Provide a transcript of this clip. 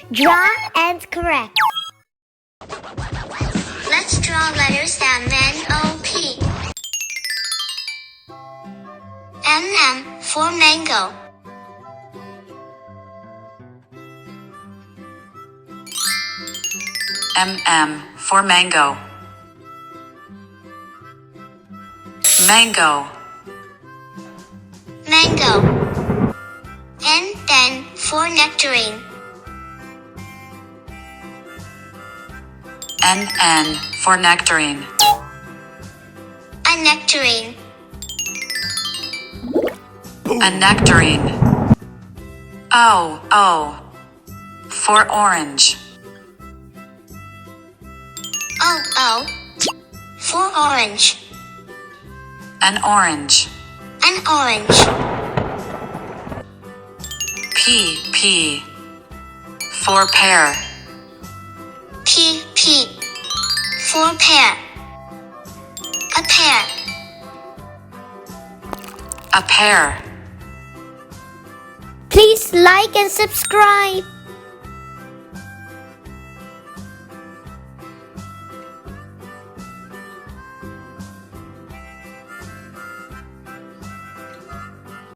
Draw and correct. Let's draw letters M-N-O-P. M-M for mango. M-M for mango. Mango. Mango. N for nectarine. N for nectarine. A nectarine. A nectarine. O for orange. O for orange. An orange. An orange. P for pear. P for pear. A pear. A pear. Please like and subscribe.